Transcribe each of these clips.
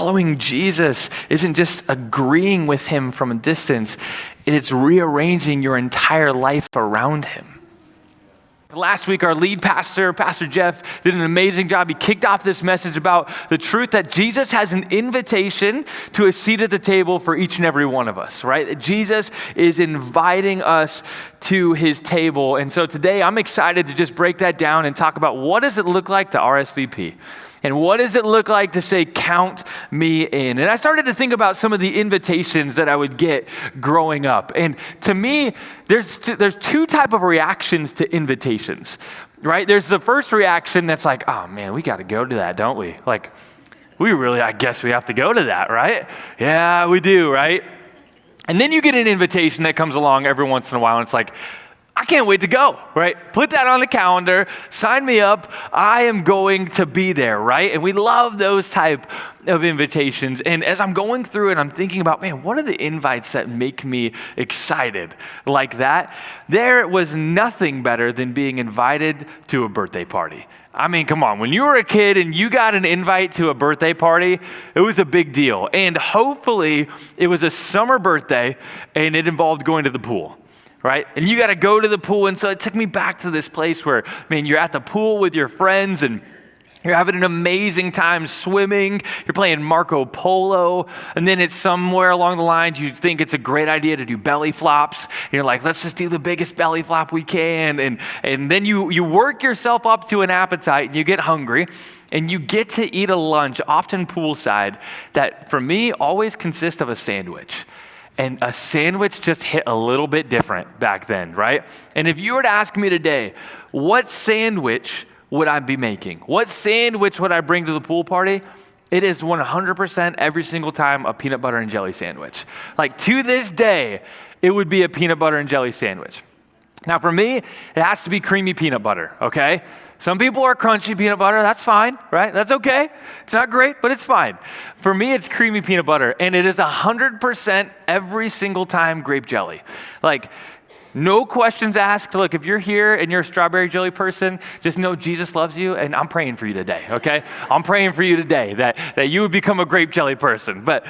following Jesus isn't just agreeing with him from a distance, it's rearranging your entire life around him. Last week, our lead pastor, Pastor Jeff, did an amazing job. He kicked off this message about the truth that Jesus has an invitation to a seat at the table for each and every one of us, right? That Jesus is inviting us to his table. And so today, I'm excited to just break that down and talk about what does it look like to RSVP? And what does it look like to say, count me in? And I started to think about some of the invitations that I would get growing up. And to me, there's two type of reactions to invitations, right? There's the first reaction that's like, oh man, we got to go to that, don't we? Like, I guess we have to go to that, right? Yeah, we do, right? And then you get an invitation that comes along every once in a while, and it's like, I can't wait to go, right? Put that on the calendar, sign me up, I am going to be there, right? And we love those type of invitations. And as I'm going through it, I'm thinking about, man, what are the invites that make me excited like that? There was nothing better than being invited to a birthday party. I mean, come on, when you were a kid and you got an invite to a birthday party, it was a big deal. And hopefully it was a summer birthday and it involved going to the pool. Right? And you got to go to the pool. And so it took me back to this place where, man, you're at the pool with your friends and you're having an amazing time swimming. You're playing Marco Polo. And then it's somewhere along the lines, you think it's a great idea to do belly flops. And you're like, let's just do the biggest belly flop we can. And then you work yourself up to an appetite and you get hungry. And you get to eat a lunch, often poolside, that for me always consists of a sandwich. And a sandwich just hit a little bit different back then, right? And if you were to ask me today, what sandwich would I be making? What sandwich would I bring to the pool party? It is 100% every single time a peanut butter and jelly sandwich. Like to this day, it would be a peanut butter and jelly sandwich. Now for me, it has to be creamy peanut butter, okay? Some people are crunchy peanut butter, that's fine, right? That's okay. It's not great, but it's fine. For me, it's creamy peanut butter, and it is 100% every single time grape jelly. Like, no questions asked. Look, if you're here and you're a strawberry jelly person, just know Jesus loves you, and I'm praying for you today, okay? I'm praying for you today that you would become a grape jelly person. But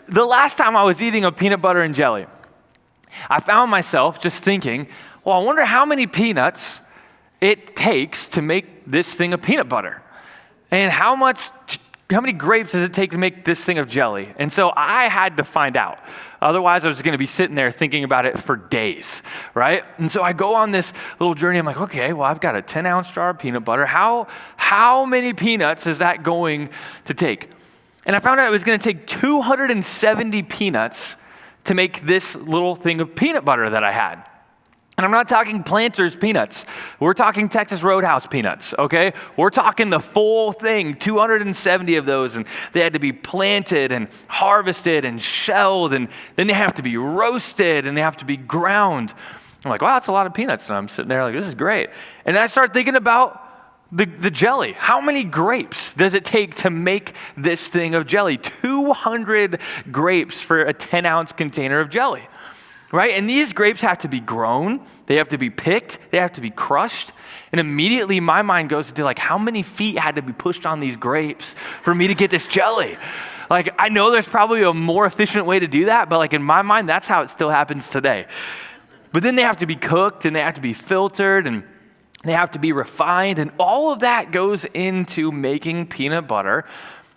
the last time I was eating a peanut butter and jelly, I found myself just thinking, well, I wonder how many peanuts it takes to make this thing of peanut butter. And how many grapes does it take to make this thing of jelly? And so I had to find out. Otherwise, I was going to be sitting there thinking about it for days, right? And so I go on this little journey. I'm like, okay, well, I've got a 10-ounce jar of peanut butter. How many peanuts is that going to take? And I found out it was going to take 270 peanuts to make this little thing of peanut butter that I had. And I'm not talking Planters peanuts. We're talking Texas Roadhouse peanuts, okay? We're talking the full thing, 270 of those, and they had to be planted and harvested and shelled, and then they have to be roasted and they have to be ground. I'm like, wow, that's a lot of peanuts. And I'm sitting there like, this is great. And then I start thinking about the jelly. How many grapes does it take to make this thing of jelly? 200 grapes for a 10-ounce container of jelly. Right? And these grapes have to be grown, they have to be picked, they have to be crushed. And immediately my mind goes to like, how many feet had to be pushed on these grapes for me to get this jelly? Like, I know there's probably a more efficient way to do that, but like in my mind, that's how it still happens today. But then they have to be cooked and they have to be filtered and they have to be refined. And all of that goes into making peanut butter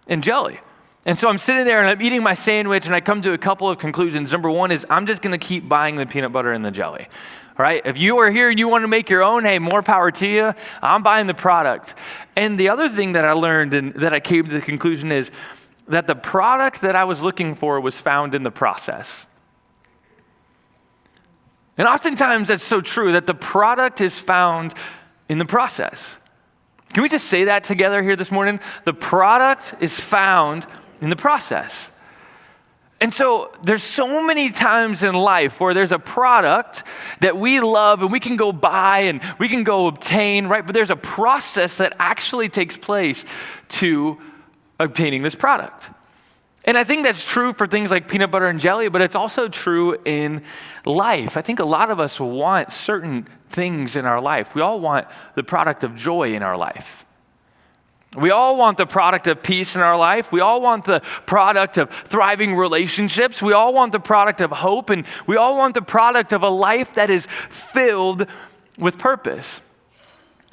and jelly. And so I'm sitting there and I'm eating my sandwich and I come to a couple of conclusions. Number one is I'm just going to keep buying the peanut butter and the jelly. All right? If you are here and you want to make your own, hey, more power to you. I'm buying the product. And the other thing that I learned and that I came to the conclusion is that the product that I was looking for was found in the process. And oftentimes that's so true that the product is found in the process. Can we just say that together here this morning? The product is found in the process. And so there's so many times in life where there's a product that we love and we can go buy and we can go obtain, right? But there's a process that actually takes place to obtaining this product. And I think that's true for things like peanut butter and jelly, but it's also true in life. I think a lot of us want certain things in our life. We all want the product of joy in our life. We all want the product of peace in our life. We all want the product of thriving relationships. We all want the product of hope, and we all want the product of a life that is filled with purpose.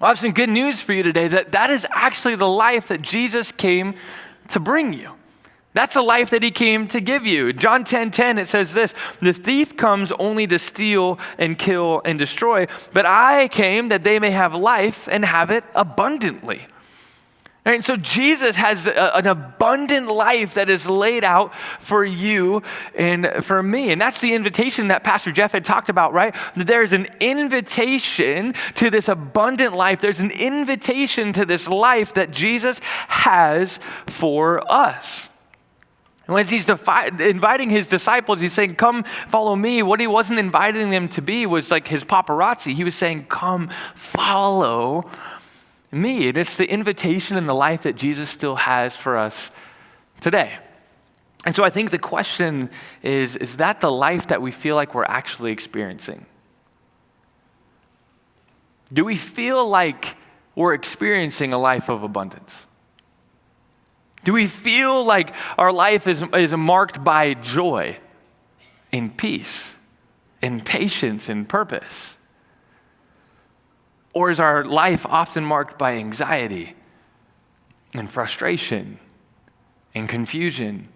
Well, I have some good news for you today, that is actually the life that Jesus came to bring you. That's the life that he came to give you. John 10:10, it says this, "The thief comes only to steal and kill and destroy, but I came that they may have life and have it abundantly." And so Jesus has an abundant life that is laid out for you and for me. And that's the invitation that Pastor Jeff had talked about, right? That there's an invitation to this abundant life. There's an invitation to this life that Jesus has for us. And when he's inviting his disciples, he's saying, "Come follow me." What he wasn't inviting them to be was like his paparazzi. He was saying, "Come follow me." And it's the invitation and the life that Jesus still has for us today. And so I think the question is that the life that we feel like we're actually experiencing? Do we feel like we're experiencing a life of abundance? Do we feel like our life is marked by joy and peace and patience and purpose? Or is our life often marked by anxiety and frustration and confusion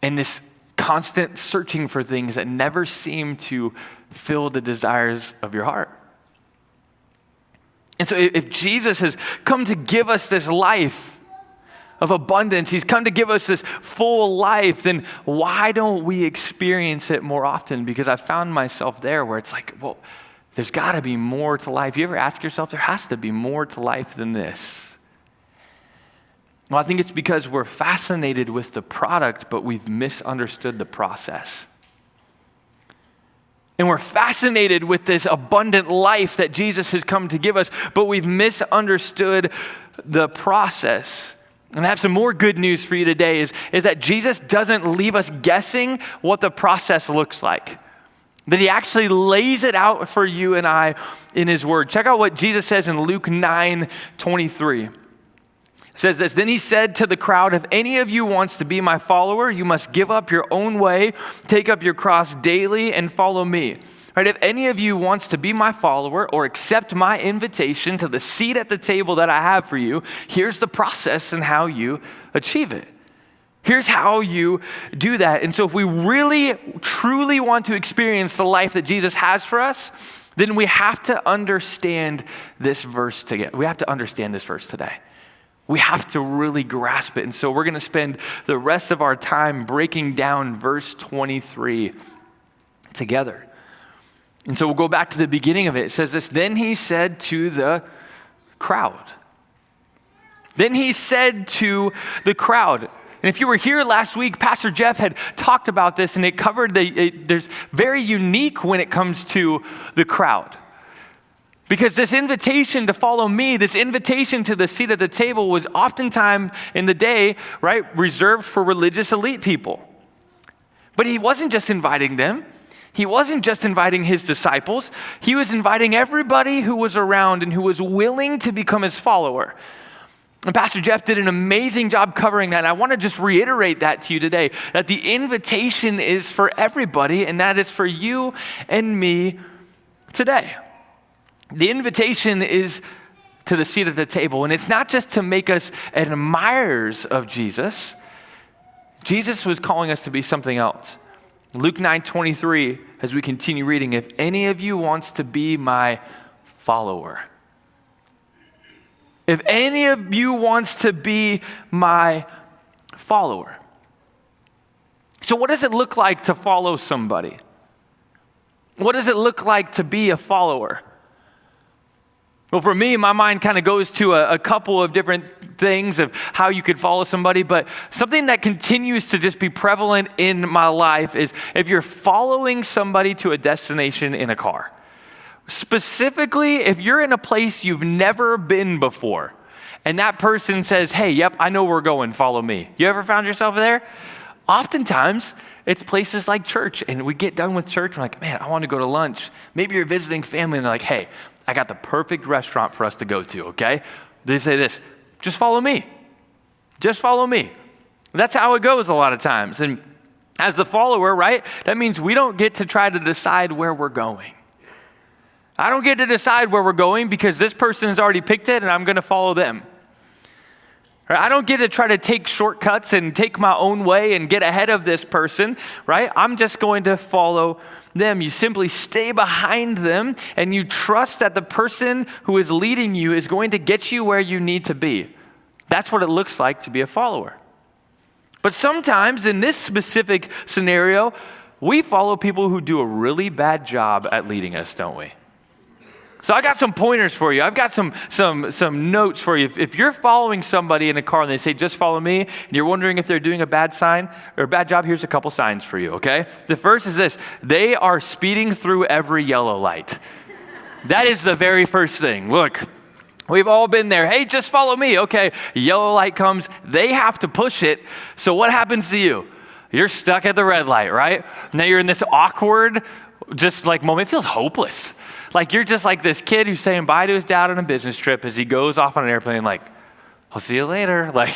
and this constant searching for things that never seem to fill the desires of your heart? And so if Jesus has come to give us this life of abundance, he's come to give us this full life, then why don't we experience it more often? Because I've found myself there where it's like, well, there's got to be more to life. You ever ask yourself, there has to be more to life than this? Well, I think it's because we're fascinated with the product, but we've misunderstood the process. And we're fascinated with this abundant life that Jesus has come to give us, but we've misunderstood the process. And I have some more good news for you today is that Jesus doesn't leave us guessing what the process looks like. That he actually lays it out for you and I in his word. Check out what Jesus says in Luke 9:23. It says this, "Then he said to the crowd, if any of you wants to be my follower, you must give up your own way, take up your cross daily and follow me." Right? If any of you wants to be my follower or accept my invitation to the seat at the table that I have for you, here's the process and how you achieve it. Here's how you do that. And so if we really, truly want to experience the life that Jesus has for us, then we have to understand this verse together. We have to understand this verse today. We have to really grasp it. And so we're going to spend the rest of our time breaking down verse 23 together. And so we'll go back to the beginning of it. It says this, "Then he said to the crowd." Then he said to the crowd. And if you were here last week, Pastor Jeff had talked about this, and it covered there's very unique when it comes to the crowd. Because this invitation to follow me, this invitation to the seat at the table was oftentimes in the day, right, reserved for religious elite people. But he wasn't just inviting them. He wasn't just inviting his disciples. He was inviting everybody who was around and who was willing to become his follower. And Pastor Jeff did an amazing job covering that. And I want to just reiterate that to you today, that the invitation is for everybody, and that is for you and me today. The invitation is to the seat at the table. And it's not just to make us admirers of Jesus. Jesus was calling us to be something else. Luke 9:23, as we continue reading, "If any of you wants to be my follower." If any of you wants to be my follower. So what does it look like to follow somebody? What does it look like to be a follower? Well, for me, my mind kind of goes to a couple of different things of how you could follow somebody, but something that continues to just be prevalent in my life is if you're following somebody to a destination in a car. Specifically, if you're in a place you've never been before, and that person says, "Hey, yep, I know where we're going, follow me." You ever found yourself there? Oftentimes, it's places like church, and we get done with church, we're like, "Man, I want to go to lunch." Maybe you're visiting family, and they're like, "Hey, I got the perfect restaurant for us to go to, okay?" They say this, Just follow me. Just follow me. That's how it goes a lot of times. And as the follower, right, that means we don't get to try to decide where we're going. I don't get to decide where we're going because this person has already picked it and I'm going to follow them. I don't get to try to take shortcuts and take my own way and get ahead of this person, right? I'm just going to follow them. You simply stay behind them and you trust that the person who is leading you is going to get you where you need to be. That's what it looks like to be a follower. But sometimes in this specific scenario, we follow people who do a really bad job at leading us, don't we? So I got some pointers for you. I've got some notes for you. If you're following somebody in a car and they say, just follow me, and you're wondering if they're doing a bad sign or a bad job, here's a couple signs for you, okay? The first is this: they are speeding through every yellow light. That is the very first thing. Look, we've all been there. Hey, just follow me. Okay, yellow light comes. They have to push it. So what happens to you? You're stuck at the red light, right? Now you're in this awkward, just like moment. It feels hopeless. Like you're just like this kid who's saying bye to his dad on a business trip as he goes off on an airplane like, I'll see you later. Like,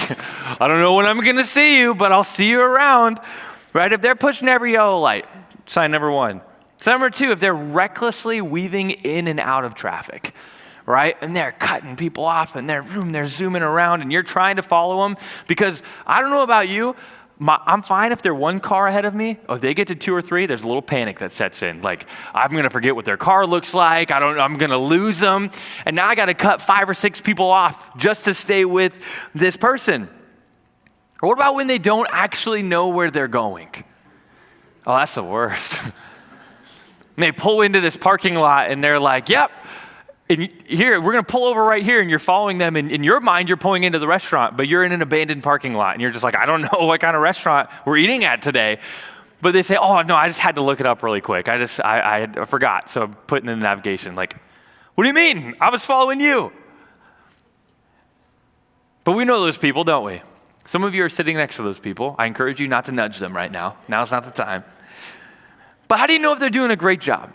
I don't know when I'm going to see you, but I'll see you around, right? If they're pushing every yellow light, sign number one. Sign number two, if they're recklessly weaving in and out of traffic, right? And they're cutting people off and they're zooming around and you're trying to follow them because I don't know about you, I'm fine if they're one car ahead of me. If they get to 2 or 3, there's a little panic that sets in. Like, I'm going to forget what their car looks like. I'm going to lose them. And now I got to cut 5 or 6 people off just to stay with this person. Or what about when they don't actually know where they're going? Oh, that's the worst. And they pull into this parking lot and they're like, yep. And here, we're going to pull over right here, and you're following them. And in your mind, you're pulling into the restaurant, but you're in an abandoned parking lot. And you're just like, I don't know what kind of restaurant we're eating at today. But they say, oh, no, I just had to look it up really quick. I forgot. So I'm putting in the navigation. Like, what do you mean? I was following you. But we know those people, don't we? Some of you are sitting next to those people. I encourage you not to nudge them right now. Now's not the time. But how do you know if they're doing a great job?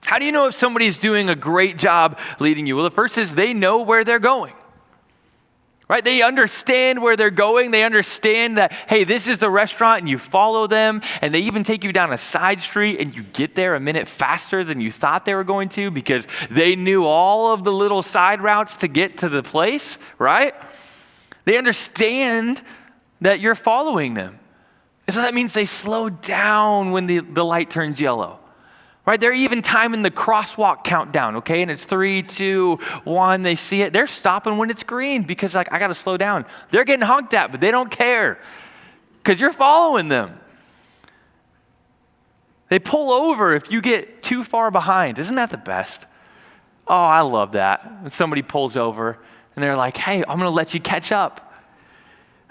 How do you know if somebody's doing a great job leading you? Well, the first is they know where they're going, right? They understand where they're going. They understand that, hey, this is the restaurant, and you follow them, and they even take you down a side street, and you get there a minute faster than you thought they were going to because they knew all of the little side routes to get to the place, right? They understand that you're following them. And so that means they slow down when the light turns yellow. Right, they're even timing the crosswalk countdown, okay? And it's 3, 2, 1, they see it. They're stopping when it's green because, like, I got to slow down. They're getting honked at, but they don't care because you're following them. They pull over if you get too far behind. Isn't that the best? Oh, I love that. When somebody pulls over and they're like, hey, I'm going to let you catch up.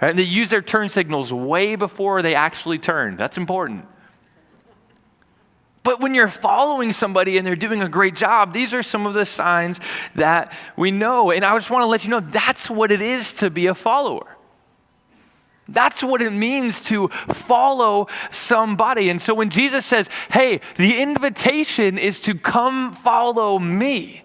Right? And they use their turn signals way before they actually turn. That's important. But when you're following somebody and they're doing a great job, these are some of the signs that we know. And I just want to let you know that's what it is to be a follower. That's what it means to follow somebody. And so when Jesus says, hey, the invitation is to come follow me,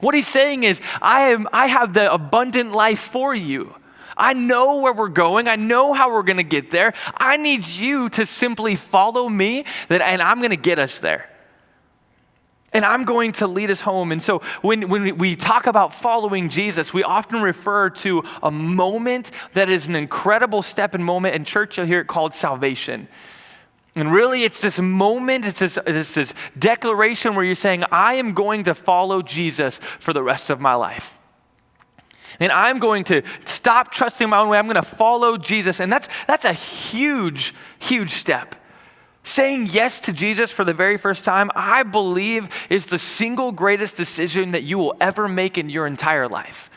what he's saying is, I have the abundant life for you. I know where we're going. I know how we're going to get there. I need you to simply follow me, and I'm going to get us there. And I'm going to lead us home. And so when we talk about following Jesus, we often refer to a moment that is an incredible step and moment. In church, you'll hear it called salvation. And really, it's this moment, it's this declaration where you're saying, I am going to follow Jesus for the rest of my life. And I'm going to stop trusting my own way. I'm going to follow Jesus. And that's a huge, huge step. Saying yes to Jesus for the very first time, I believe, is the single greatest decision that you will ever make in your entire life.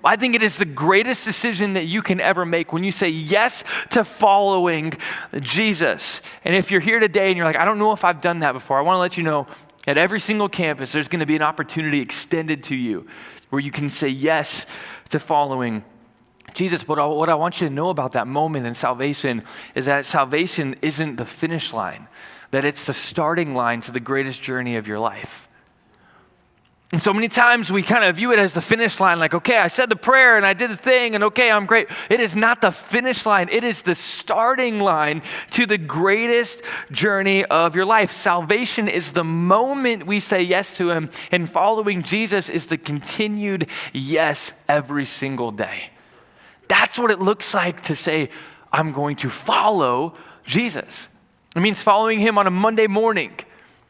I think it is the greatest decision that you can ever make when you say yes to following Jesus. And if you're here today and you're like, I don't know if I've done that before, I want to let you know at every single campus, there's going to be an opportunity extended to you where you can say yes to following Jesus. But what I want you to know about that moment in salvation is that salvation isn't the finish line, that it's the starting line to the greatest journey of your life. And so many times we kind of view it as the finish line, like, okay, I said the prayer and I did the thing and okay, I'm great. It is not the finish line. It is the starting line to the greatest journey of your life. Salvation is the moment we say yes to him, and following Jesus is the continued yes every single day. That's what it looks like to say, I'm going to follow Jesus. It means following him on a Monday morning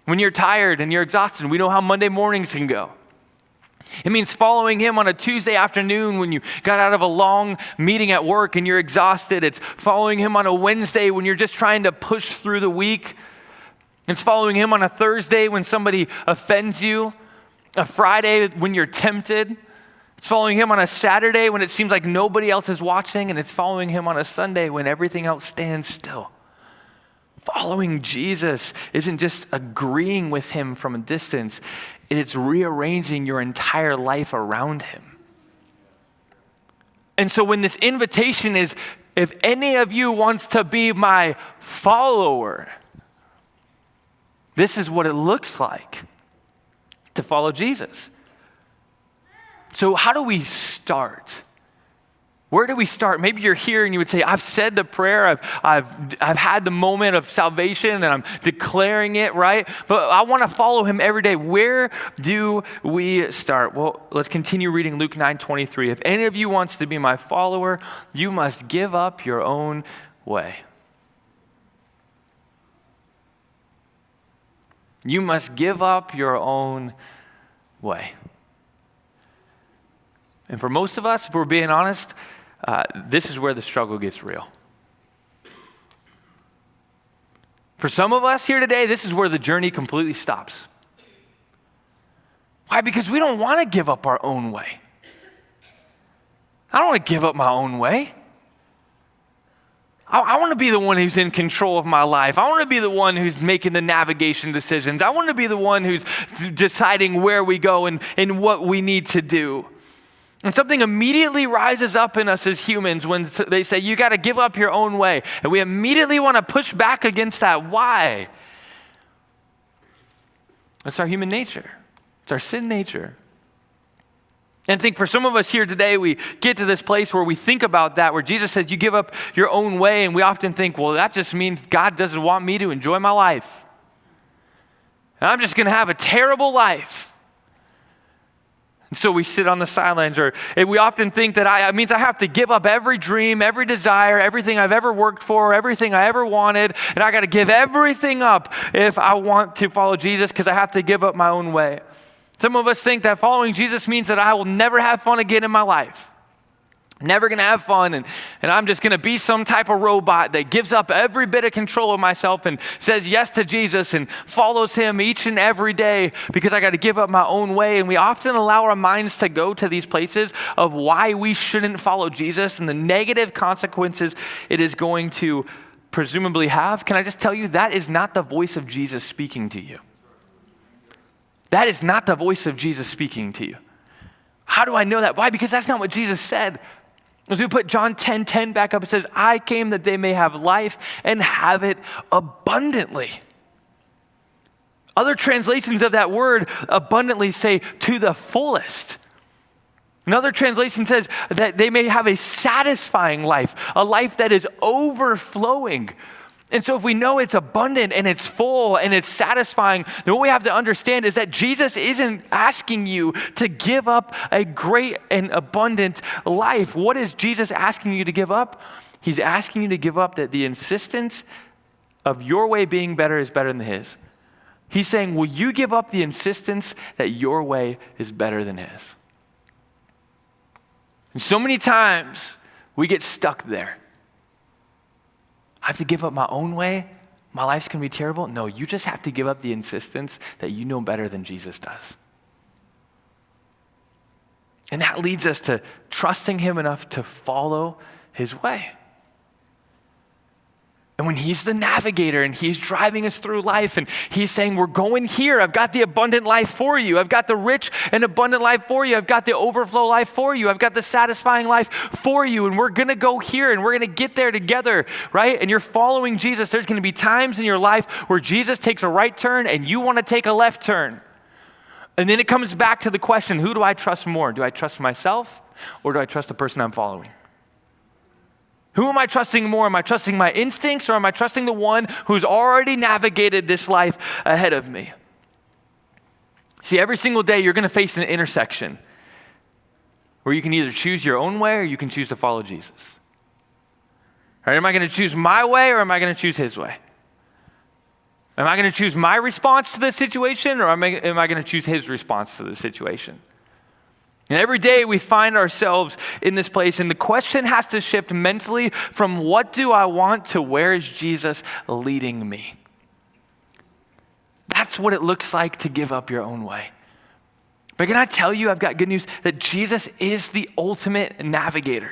when you're tired and you're exhausted. We know how Monday mornings can go. It means following him on a Tuesday afternoon when you got out of a long meeting at work and you're exhausted. It's following him on a Wednesday when you're just trying to push through the week. It's following him on a Thursday when somebody offends you, a Friday when you're tempted. It's following him on a Saturday when it seems like nobody else is watching, and it's following him on a Sunday when everything else stands still. Following Jesus isn't just agreeing with him from a distance. It's rearranging your entire life around him. And so when this invitation is, if any of you wants to be my follower, this is what it looks like to follow Jesus. So how do we start? Where do we start? Maybe you're here and you would say, I've said the prayer, I've had the moment of salvation and I'm declaring it, right? But I want to follow him every day. Where do we start? Well, let's continue reading Luke 9:23. If any of you wants to be my follower, you must give up your own way. You must give up your own way. And for most of us, if we're being honest, this is where the struggle gets real. For some of us here today, this is where the journey completely stops. Why? Because we don't want to give up our own way. I don't want to give up my own way. I want to be the one who's in control of my life. I want to be the one who's making the navigation decisions. I want to be the one who's deciding where we go and what we need to do. And something immediately rises up in us as humans when they say, you got to give up your own way. And we immediately want to push back against that. Why? It's our human nature. It's our sin nature. And I think for some of us here today, we get to this place where we think about that, where Jesus says, you give up your own way. And we often think, well, that just means God doesn't want me to enjoy my life. And I'm just going to have a terrible life. And so we sit on the sidelines, or we often think that it means I have to give up every dream, every desire, everything I've ever worked for, everything I ever wanted, and I got to give everything up if I want to follow Jesus because I have to give up my own way. Some of us think that following Jesus means that I will never have fun again in my life. Never going to have fun, and I'm just going to be some type of robot that gives up every bit of control of myself and says yes to Jesus and follows him each and every day because I got to give up my own way. And we often allow our minds to go to these places of why we shouldn't follow Jesus and the negative consequences it is going to presumably have. Can I just tell you, that is not the voice of Jesus speaking to you. That is not the voice of Jesus speaking to you. How do I know that? Why? Because that's not what Jesus said. As we put John 10:10 back up, it says, I came that they may have life and have it abundantly. Other translations of that word abundantly say to the fullest. Another translation says that they may have a satisfying life, a life that is overflowing. And so if we know it's abundant and it's full and it's satisfying, then what we have to understand is that Jesus isn't asking you to give up a great and abundant life. What is Jesus asking you to give up? He's asking you to give up that the insistence of your way being better is better than his. He's saying, will you give up the insistence that your way is better than his? And so many times we get stuck there. I have to give up my own way? My life's going to be terrible? No, you just have to give up the insistence that you know better than Jesus does. And that leads us to trusting him enough to follow his way. And when he's the navigator and he's driving us through life and he's saying, we're going here. I've got the abundant life for you. I've got the rich and abundant life for you. I've got the overflow life for you. I've got the satisfying life for you. And we're going to go here and we're going to get there together, right? And you're following Jesus. There's going to be times in your life where Jesus takes a right turn and you want to take a left turn. And then it comes back to the question, who do I trust more? Do I trust myself or do I trust the person I'm following? Who am I trusting more? Am I trusting my instincts or am I trusting the one who's already navigated this life ahead of me? See, every single day you're going to face an intersection where you can either choose your own way or you can choose to follow Jesus. All right, am I going to choose my way or am I going to choose his way? Am I going to choose my response to this situation or am I going to choose his response to the situation? And every day we find ourselves in this place, and the question has to shift mentally from what do I want to where is Jesus leading me? That's what it looks like to give up your own way. But can I tell you, I've got good news, that Jesus is the ultimate navigator.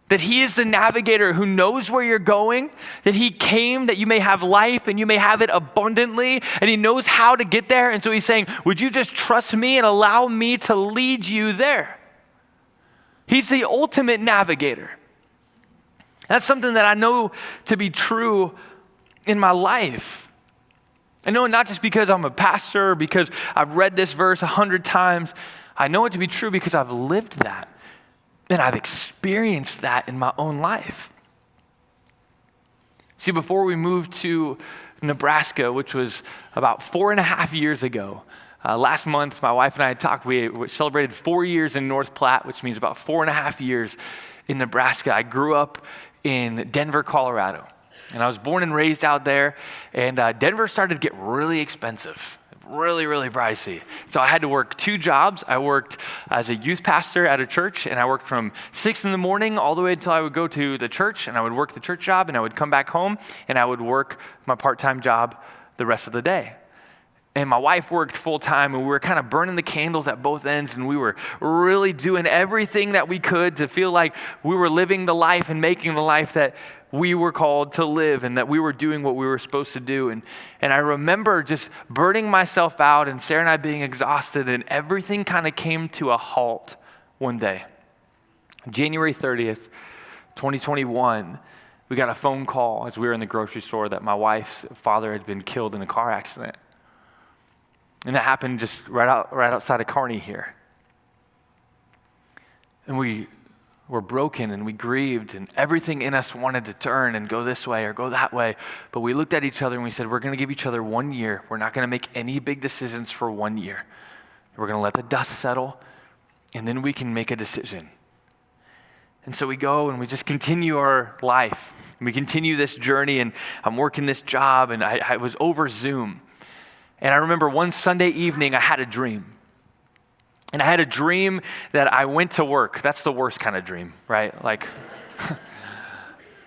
That he is the navigator who knows where you're going, that he came that you may have life and you may have it abundantly, and he knows how to get there. And so he's saying, would you just trust me and allow me to lead you there? He's the ultimate navigator. That's something that I know to be true in my life. I know it not just because I'm a pastor or because I've read this verse 100 times. I know it to be true because I've lived that. And I've experienced that in my own life. See, before we moved to Nebraska, which was about 4.5 years ago, last month, my wife and I had talked, we celebrated 4 years in North Platte, which means about 4.5 years in Nebraska. I grew up in Denver, Colorado, and I was born and raised out there, and Denver started to get really expensive. Really, really pricey. So I had to work 2 jobs. I worked as a youth pastor at a church, and I worked from 6 in the morning all the way until I would go to the church, and I would work the church job, and I would come back home, and I would work my part-time job the rest of the day. And my wife worked full-time, and we were kind of burning the candles at both ends, and we were really doing everything that we could to feel like we were living the life and making the life that we were called to live and that we were doing what we were supposed to do. And I remember just burning myself out and Sarah and I being exhausted, and everything kind of came to a halt one day. January 30th, 2021, we got a phone call as we were in the grocery store that my wife's father had been killed in a car accident. And that happened just right outside of Kearney here. And we were broken and we grieved, and everything in us wanted to turn and go this way or go that way. But we looked at each other and we said, we're going to give each other 1 year. We're not going to make any big decisions for 1 year. We're going to let the dust settle, and then we can make a decision. And so we go and we just continue our life. We continue this journey, and I'm working this job, and I was over Zoom. And I remember one Sunday evening, I had a dream. And I had a dream that I went to work. That's the worst kind of dream, right? Like,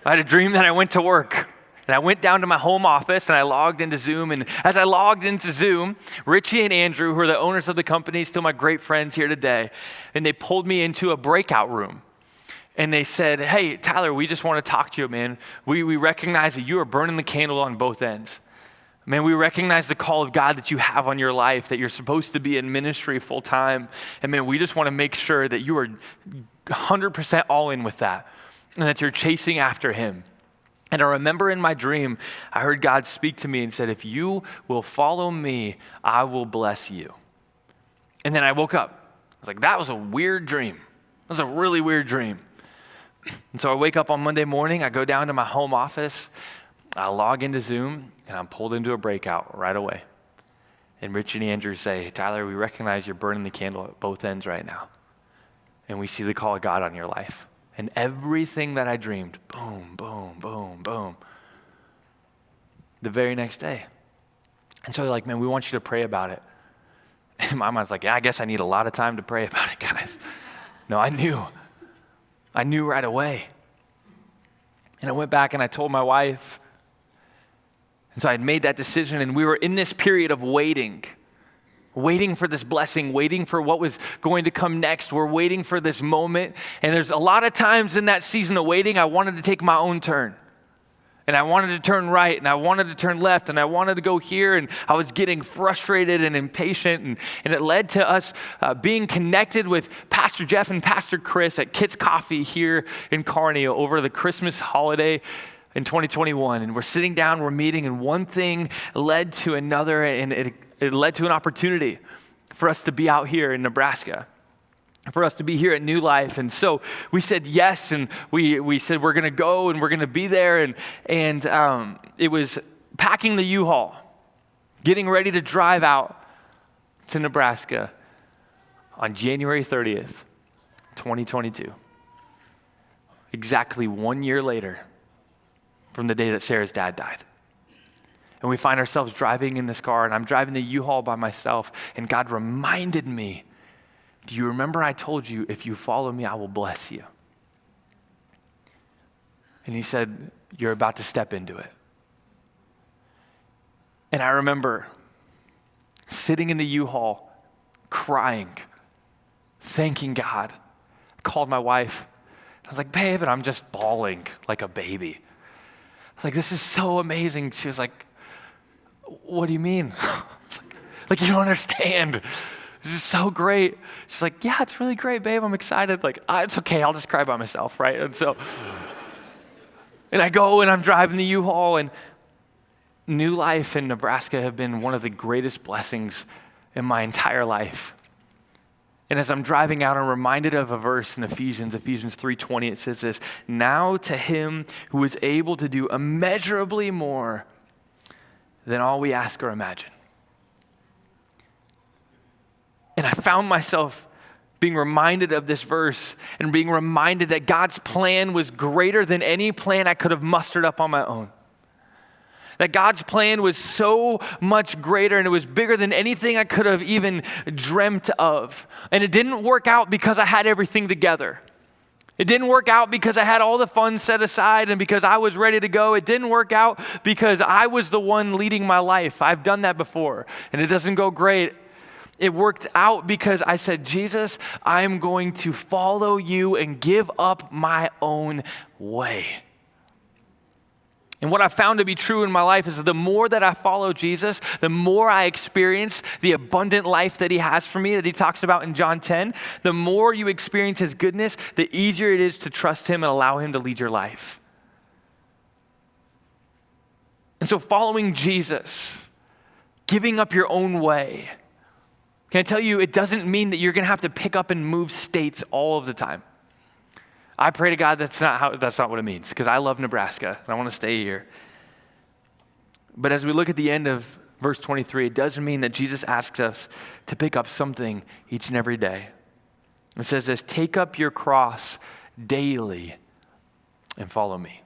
I had a dream that I went to work. And I went down to my home office and I logged into Zoom. And as I logged into Zoom, Richie and Andrew, who are the owners of the company, still my great friends here today, and they pulled me into a breakout room. And they said, hey, Tyler, we just want to talk to you, man. We recognize that you are burning the candle on both ends. Man, we recognize the call of God that you have on your life, that you're supposed to be in ministry full time. And man, we just want to make sure that you are 100% all in with that and that you're chasing after him. And I remember in my dream, I heard God speak to me and said, if you will follow me, I will bless you. And then I woke up. I was like, that was a weird dream. That was a really weird dream. And so I wake up on Monday morning, I go down to my home office, I log into Zoom, and I'm pulled into a breakout right away. And Rich and Andrew say, hey, Tyler, we recognize you're burning the candle at both ends right now. And we see the call of God on your life. And everything that I dreamed, boom, boom, boom, boom, the very next day. And so they're like, man, we want you to pray about it. And my mind's like, yeah, I guess I need a lot of time to pray about it, guys. No, I knew right away. And I went back and I told my wife. And so I had made that decision, and we were in this period of waiting for this blessing, waiting for what was going to come next. We're waiting for this moment. And there's a lot of times in that season of waiting, I wanted to take my own turn. And I wanted to turn right, and I wanted to turn left, and I wanted to go here, and I was getting frustrated and impatient, and it led to us being connected with Pastor Jeff and Pastor Chris at Kids Coffee here in Kearney over the Christmas holiday in 2021. And we're sitting down, we're meeting, and one thing led to another, and it led to an opportunity for us to be out here in Nebraska, for us to be here at New Life. And so we said yes, and we said we're going to go and we're going to be there. And it was packing the U-Haul, getting ready to drive out to Nebraska on January 30th, 2022. Exactly 1 year later from the day that Sarah's dad died. And we find ourselves driving in this car, and I'm driving the U-Haul by myself, and God reminded me, do you remember I told you, if you follow me, I will bless you? And he said, you're about to step into it. And I remember sitting in the U-Haul, crying, thanking God. I called my wife. I was like, babe, and I'm just bawling like a baby. I was like, this is so amazing. She was like, what do you mean? Like, you don't understand. This is so great. She's like, yeah, it's really great, babe. I'm excited. Like, it's okay. I'll just cry by myself, right? And I go and I'm driving the U-Haul, and New Life in Nebraska have been one of the greatest blessings in my entire life. And as I'm driving out, I'm reminded of a verse in Ephesians 3:20. It says this, now to him who is able to do immeasurably more than all we ask or imagine. And I found myself being reminded of this verse and being reminded that God's plan was greater than any plan I could have mustered up on my own. That God's plan was so much greater, and it was bigger than anything I could have even dreamt of. And it didn't work out because I had everything together. It didn't work out because I had all the funds set aside and because I was ready to go. It didn't work out because I was the one leading my life. I've done that before, and it doesn't go great. It worked out because I said, Jesus, I'm going to follow you and give up my own way. And what I found to be true in my life is that the more that I follow Jesus, the more I experience the abundant life that he has for me, that he talks about in John 10. The more you experience his goodness, the easier it is to trust him and allow him to lead your life. And so following Jesus, giving up your own way, can I tell you, it doesn't mean that you're going to have to pick up and move states all of the time. I pray to God that's not what it means, because I love Nebraska and I want to stay here. But as we look at the end of verse 23, it does mean that Jesus asks us to pick up something each and every day. It says this, take up your cross daily and follow me.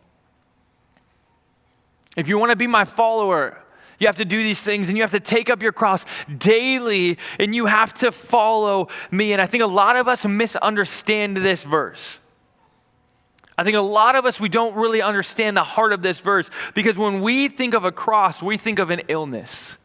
If you want to be my follower, you have to do these things, and you have to take up your cross daily, and you have to follow me. And I think a lot of us misunderstand this verse. I think a lot of us, we don't really understand the heart of this verse, because when we think of a cross, we think of an illness.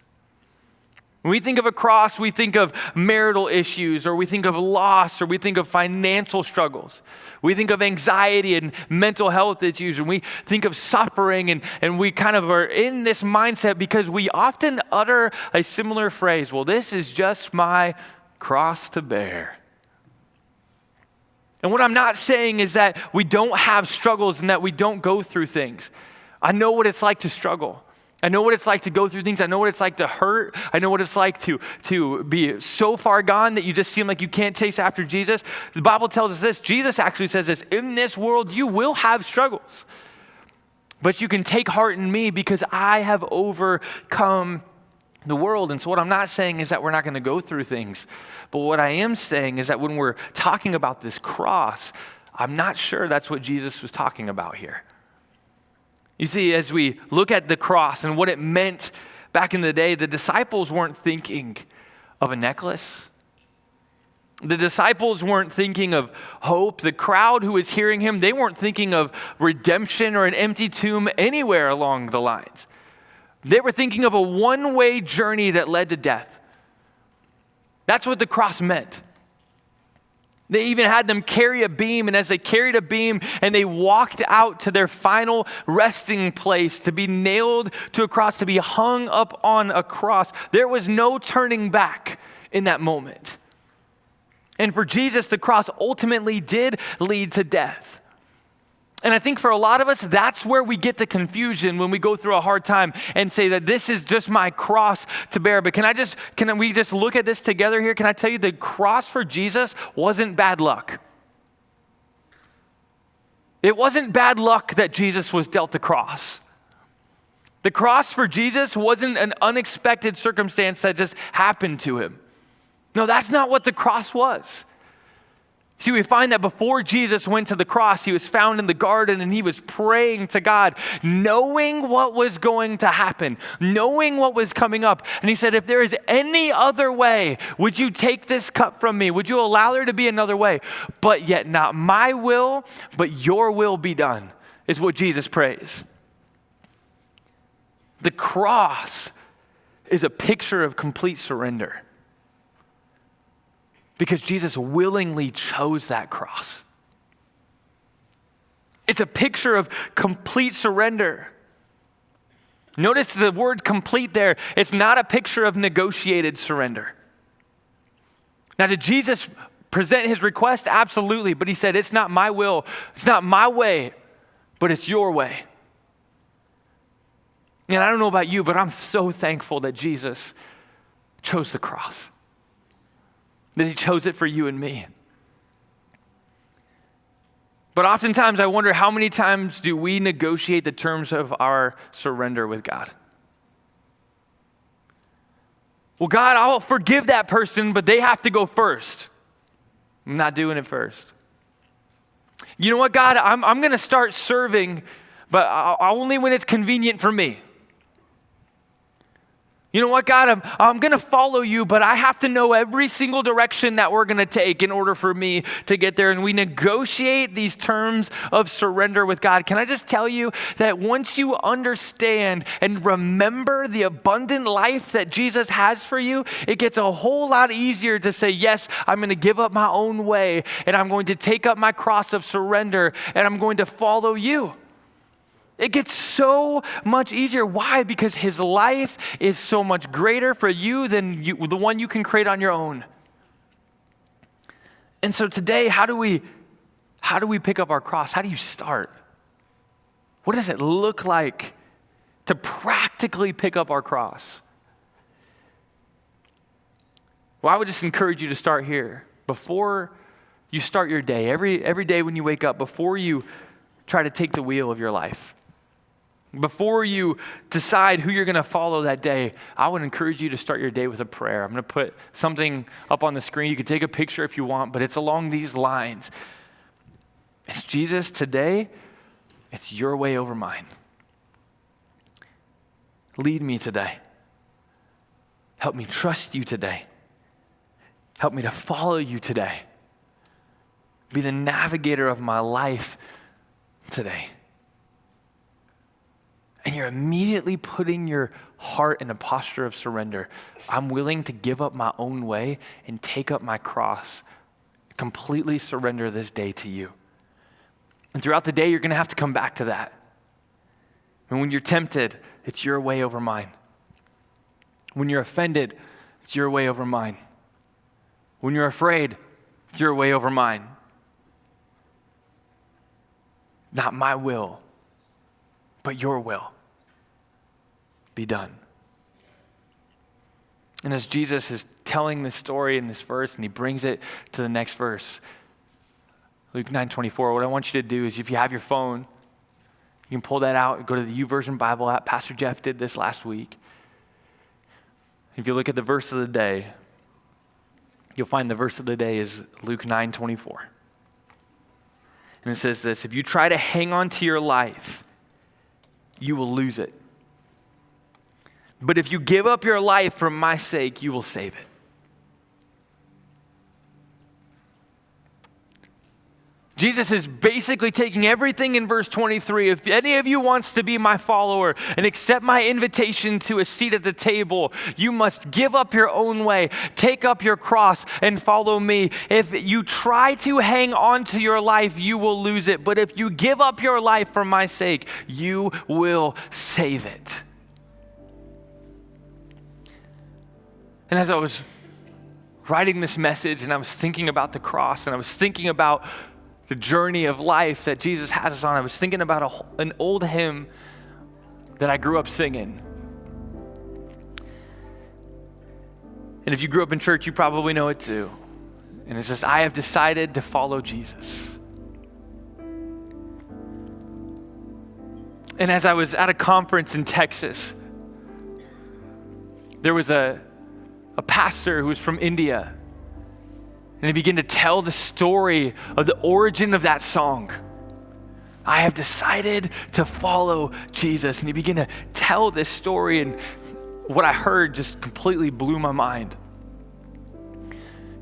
When we think of a cross, we think of marital issues, or we think of loss, or we think of financial struggles. We think of anxiety and mental health issues, and we think of suffering, and we kind of are in this mindset because we often utter a similar phrase, well, this is just my cross to bear. And what I'm not saying is that we don't have struggles and that we don't go through things. I know what it's like to struggle. I know what it's like to go through things. I know what it's like to hurt. I know what it's like to be so far gone that you just seem like you can't chase after Jesus. The Bible tells us this. Jesus actually says this, in this world you will have struggles, but you can take heart in me because I have overcome the world. And so what I'm not saying is that we're not going to go through things. But what I am saying is that when we're talking about this cross, I'm not sure that's what Jesus was talking about here. You see, as we look at the cross and what it meant back in the day, the disciples weren't thinking of a necklace. The disciples weren't thinking of hope. The crowd who was hearing him, they weren't thinking of redemption or an empty tomb anywhere along the lines. They were thinking of a one-way journey that led to death. That's what the cross meant. They even had them carry a beam, and as they carried a beam and they walked out to their final resting place to be nailed to a cross, to be hung up on a cross, there was no turning back in that moment. And for Jesus, the cross ultimately did lead to death. And I think for a lot of us, that's where we get the confusion when we go through a hard time and say that this is just my cross to bear. But can we just look at this together here? Can I tell you the cross for Jesus wasn't bad luck? It wasn't bad luck that Jesus was dealt a cross. The cross for Jesus wasn't an unexpected circumstance that just happened to him. No, that's not what the cross was. See, we find that before Jesus went to the cross, he was found in the garden and he was praying to God, knowing what was going to happen, knowing what was coming up. And he said, if there is any other way, would you take this cup from me? Would you allow there to be another way? But yet not my will, but your will be done, is what Jesus prays. The cross is a picture of complete surrender. Because Jesus willingly chose that cross. It's a picture of complete surrender. Notice the word complete there. It's not a picture of negotiated surrender. Now, did Jesus present his request? Absolutely. But he said, it's not my will, it's not my way, but it's your way. And I don't know about you, but I'm so thankful that Jesus chose the cross. That he chose it for you and me. But oftentimes I wonder, how many times do we negotiate the terms of our surrender with God? Well, God, I'll forgive that person, but they have to go first. I'm not doing it first. You know what, God, I'm going to start serving, but only when it's convenient for me. You know what, God, I'm going to follow you, but I have to know every single direction that we're going to take in order for me to get there. And we negotiate these terms of surrender with God. Can I just tell you that once you understand and remember the abundant life that Jesus has for you, it gets a whole lot easier to say, yes, I'm going to give up my own way, and I'm going to take up my cross of surrender, and I'm going to follow you. It gets so much easier. Why? Because his life is so much greater for you than the one you can create on your own. And so today, how do we pick up our cross? How do you start? What does it look like to practically pick up our cross? Well, I would just encourage you to start here. Before you start your day, every day when you wake up, before you try to take the wheel of your life, before you decide who you're going to follow that day, I would encourage you to start your day with a prayer. I'm going to put something up on the screen. You can take a picture if you want, but it's along these lines. It's Jesus, today, it's your way over mine. Lead me today. Help me trust you today. Help me to follow you today. Be the navigator of my life today. And you're immediately putting your heart in a posture of surrender. I'm willing to give up my own way and take up my cross. Completely surrender this day to you. And throughout the day, you're going to have to come back to that. And when you're tempted, it's your way over mine. When you're offended, it's your way over mine. When you're afraid, it's your way over mine. Not my will, but your will be done. And as Jesus is telling this story in this verse, and he brings it to the next verse, Luke 9:24, what I want you to do is, if you have your phone, you can pull that out and go to the YouVersion Bible app. Pastor Jeff did this last week. If you look at the verse of the day, you'll find the verse of the day is Luke 9:24. And it says this: if you try to hang on to your life, you will lose it. But if you give up your life for my sake, you will save it. Jesus is basically taking everything in verse 23. If any of you wants to be my follower and accept my invitation to a seat at the table, you must give up your own way, take up your cross, and follow me. If you try to hang on to your life, you will lose it. But if you give up your life for my sake, you will save it. And as I was writing this message and I was thinking about the cross and I was thinking about the journey of life that Jesus has us on, I was thinking about an old hymn that I grew up singing. And if you grew up in church, you probably know it too. And it says, I have decided to follow Jesus. And as I was at a conference in Texas, there was a pastor who was from India. And he began to tell the story of the origin of that song. I have decided to follow Jesus. And he began to tell this story, and what I heard just completely blew my mind.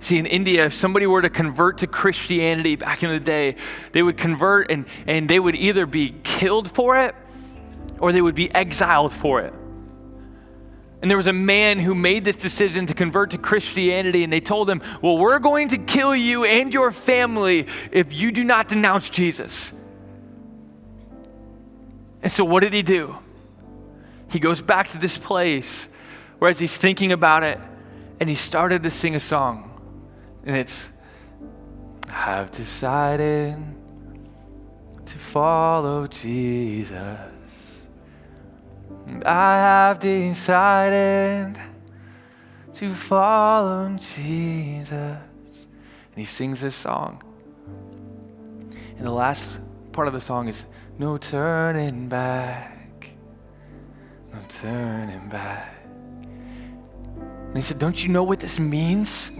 See, in India, if somebody were to convert to Christianity back in the day, they would convert and they would either be killed for it or they would be exiled for it. And there was a man who made this decision to convert to Christianity, and they told him, well, we're going to kill you and your family if you do not denounce Jesus. And so what did he do? He goes back to this place where as he's thinking about it, and he started to sing a song. And it's, I've decided to follow Jesus. I have decided to follow Jesus. And he sings this song. And the last part of the song is, no turning back, no turning back. And he said, don't you know what this means?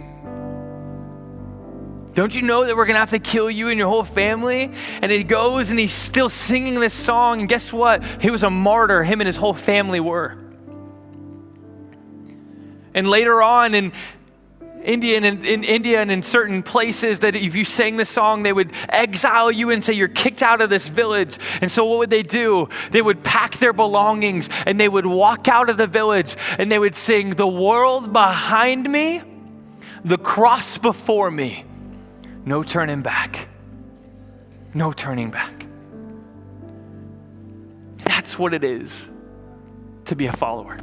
Don't you know that we're gonna have to kill you and your whole family? And he goes and he's still singing this song, and guess what? He was a martyr, him and his whole family were. And later on in India and in certain places, that if you sang this song, they would exile you and say you're kicked out of this village. And so what would they do? They would pack their belongings and they would walk out of the village and they would sing, the world behind me, the cross before me. No turning back. No turning back. That's what it is to be a follower.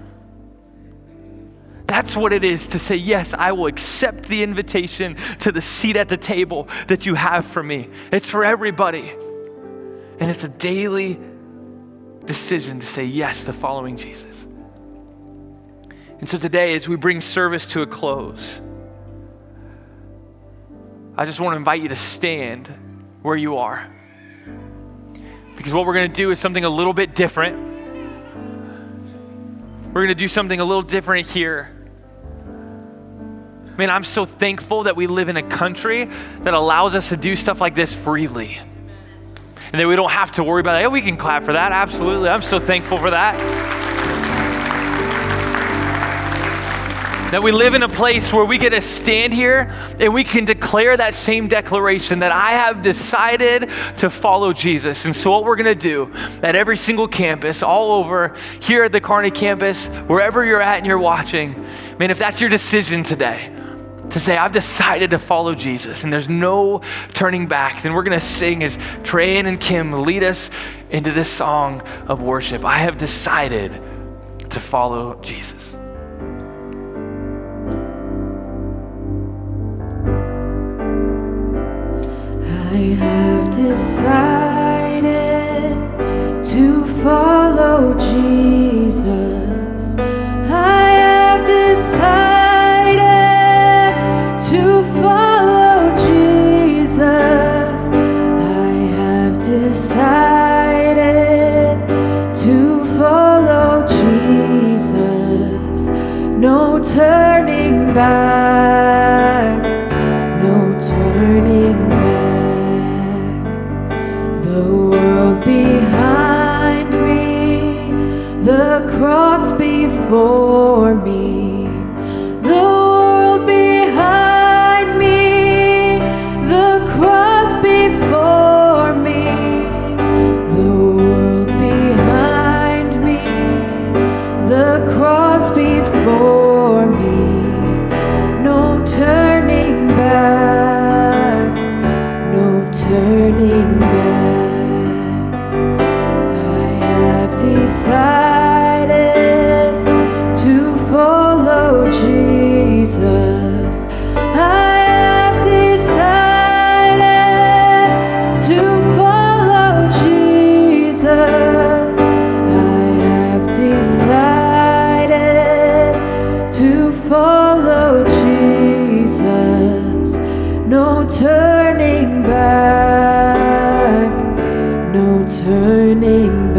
That's what it is to say, yes, I will accept the invitation to the seat at the table that you have for me. It's for everybody. And it's a daily decision to say yes to following Jesus. And so today, as we bring service to a close, I just want to invite you to stand where you are. Because what we're going to do is something a little bit different. We're going to do something a little different here. Man, I'm so thankful that we live in a country that allows us to do stuff like this freely. And that we don't have to worry about it. Oh, we can clap for that. Absolutely. I'm so thankful for that. That we live in a place where we get to stand here and we can declare that same declaration that I have decided to follow Jesus. And so what we're gonna do at every single campus, all over, here at the Kearney campus, wherever you're at and you're watching, man, if that's your decision today, to say, I've decided to follow Jesus and there's no turning back, then we're gonna sing as Trey and Kim lead us into this song of worship. I have decided to follow Jesus. I have decided to follow Jesus. I have decided to follow Jesus. I have decided to follow Jesus. No turning back, no turning back. The world behind me, the cross before me. The world behind me, the cross before me. The world behind me, the cross before me. No turning back, no turning back. Decided to follow Jesus. I have decided running